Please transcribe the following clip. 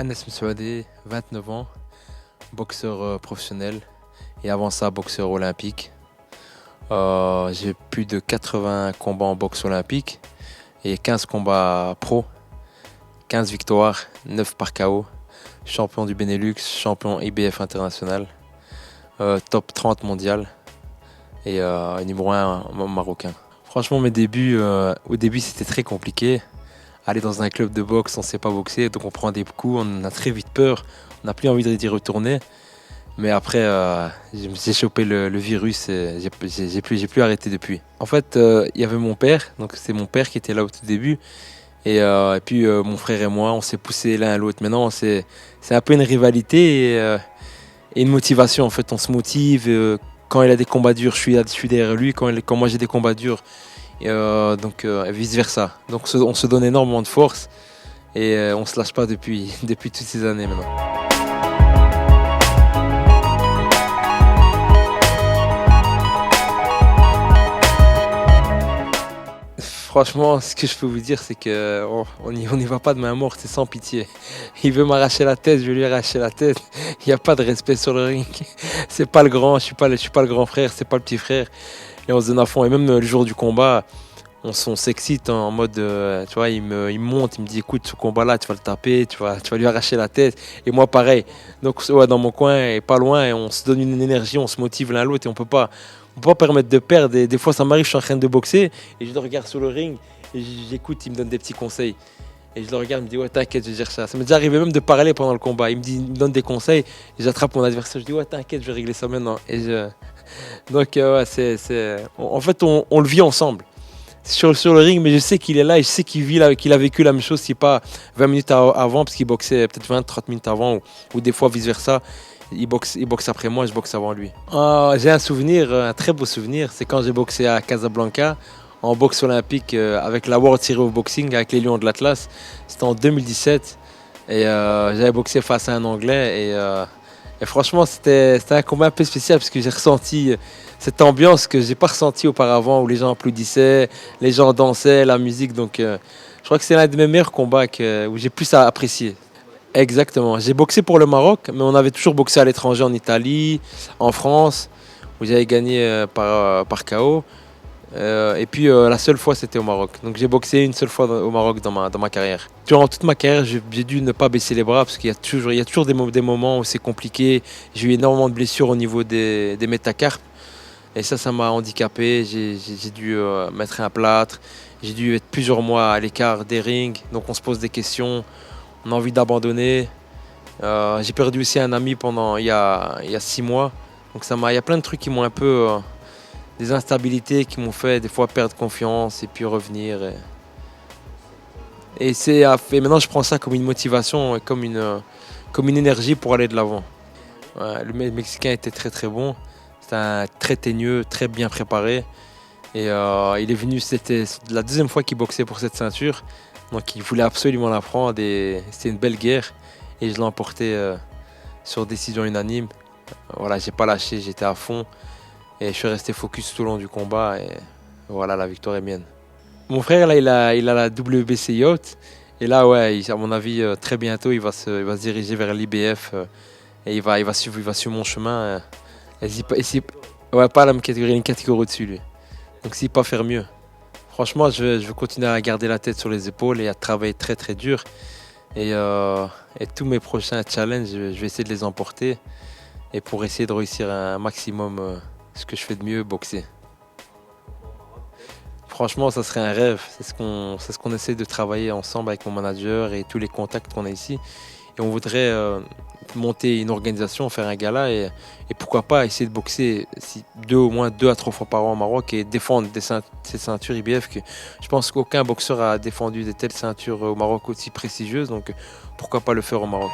Anas Msouadi, 29 ans, boxeur professionnel et avant ça boxeur olympique. J'ai plus de 80 combats en boxe olympique et 15 combats pro, 15 victoires, 9 par KO, champion du Benelux, champion IBF international, top 30 mondial et numéro 1 marocain. Franchement mes débuts, au début c'était très compliqué. Aller dans un club de boxe, on ne sait pas boxer, donc on prend des coups, on a très vite peur, on n'a plus envie d'y retourner. Mais après, j'ai chopé le virus et j'ai plus arrêté depuis. En fait, il y avait mon père, donc c'est mon père qui était là au tout début. Et puis mon frère et moi, on s'est poussé l'un à l'autre. Maintenant, c'est un peu une rivalité et une motivation. En fait, on se motive. Quand il a des combats durs, je suis derrière lui. Quand moi j'ai des combats durs, et vice versa. Donc on se donne énormément de force et on se lâche pas depuis toutes ces années maintenant. Franchement, ce que je peux vous dire, c'est que on y va pas de main morte, c'est sans pitié. Il veut m'arracher la tête, je vais lui arracher la tête. Il n'y a pas de respect sur le ring. C'est pas le grand, je suis pas le grand frère, c'est pas le petit frère. Et on se donne à fond. Et même le jour du combat, on s'excite en mode, tu vois, il me monte, il me dit, écoute, ce combat-là, tu vas le taper, tu vas lui arracher la tête. Et moi, pareil. Donc, ouais, dans mon coin, et pas loin, et on se donne une énergie, on se motive l'un l'autre, et on peut pas permettre de perdre. Et des fois, ça m'arrive, je suis en train de boxer, et je le regarde sur le ring, et j'écoute, il me donne des petits conseils. Et je le regarde, il me dit, ouais, t'inquiète, je vais gérer ça. Ça m'est déjà arrivé même de parler pendant le combat. Il me donne des conseils, et j'attrape mon adversaire, je dis, ouais, t'inquiète, je vais régler ça maintenant. Donc, ouais, en fait, on le vit ensemble. Sur le ring, mais je sais qu'il est là et je sais qu'il a vécu la même chose, si pas 20 minutes avant, parce qu'il boxait peut-être 20-30 minutes avant, ou des fois vice-versa. Il boxe après moi, je boxe avant lui. J'ai un souvenir, un très beau souvenir, c'est quand j'ai boxé à Casablanca, en boxe olympique, avec la World Series of Boxing, avec les Lions de l'Atlas. C'était en 2017, et j'avais boxé face à un Anglais, et franchement, c'était un combat un peu spécial, parce que j'ai ressenti cette ambiance que j'ai pas ressentie auparavant, où les gens applaudissaient, les gens dansaient, la musique. Donc, je crois que c'est l'un de mes meilleurs combats où j'ai plus à apprécier. Exactement. J'ai boxé pour le Maroc, mais on avait toujours boxé à l'étranger, en Italie, en France, où j'avais gagné par KO. Et puis la seule fois, c'était au Maroc. Donc j'ai boxé une seule fois au Maroc dans ma carrière. Durant toute ma carrière, j'ai dû ne pas baisser les bras parce qu'il y a toujours des moments où c'est compliqué. J'ai eu énormément de blessures au niveau des métacarpes. Et ça m'a handicapé. J'ai dû mettre un plâtre. J'ai dû être plusieurs mois à l'écart des rings. Donc on se pose des questions. On a envie d'abandonner. J'ai perdu aussi un ami il y a 6 mois. Donc il y a plein de trucs qui m'ont un peu... des instabilités qui m'ont fait des fois perdre confiance et puis revenir. Et maintenant je prends ça comme une motivation et comme une énergie pour aller de l'avant. Ouais, le Mexicain était très très bon. C'était un très teigneux, très bien préparé. Et il est venu, c'était la deuxième fois qu'il boxait pour cette ceinture. Donc il voulait absolument la prendre et c'était une belle guerre. Et je l'ai emporté sur décision unanime. Voilà, j'ai pas lâché, j'étais à fond. Et je suis resté focus tout le long du combat et voilà, la victoire est mienne. Mon frère, là, il a la WBC Yacht. Et là, ouais, à mon avis, très bientôt, il va se diriger vers l'IBF. Et il va suivre mon chemin. Ouais, pas la même catégorie, une catégorie au-dessus, lui. Donc, s'il pas faire mieux. Franchement, je veux continuer à garder la tête sur les épaules et à travailler très, très dur. Et tous mes prochains challenges, je vais essayer de les emporter. Et pour essayer de réussir un maximum ce que je fais de mieux, boxer. Franchement, ça serait un rêve. C'est ce qu'on essaie de travailler ensemble avec mon manager et tous les contacts qu'on a ici. Et on voudrait monter une organisation, faire un gala et pourquoi pas essayer de boxer au moins 2 à 3 fois par an au Maroc et défendre ces ceintures IBF. Je pense qu'aucun boxeur a défendu de telles ceintures au Maroc aussi prestigieuses. Donc pourquoi pas le faire au Maroc.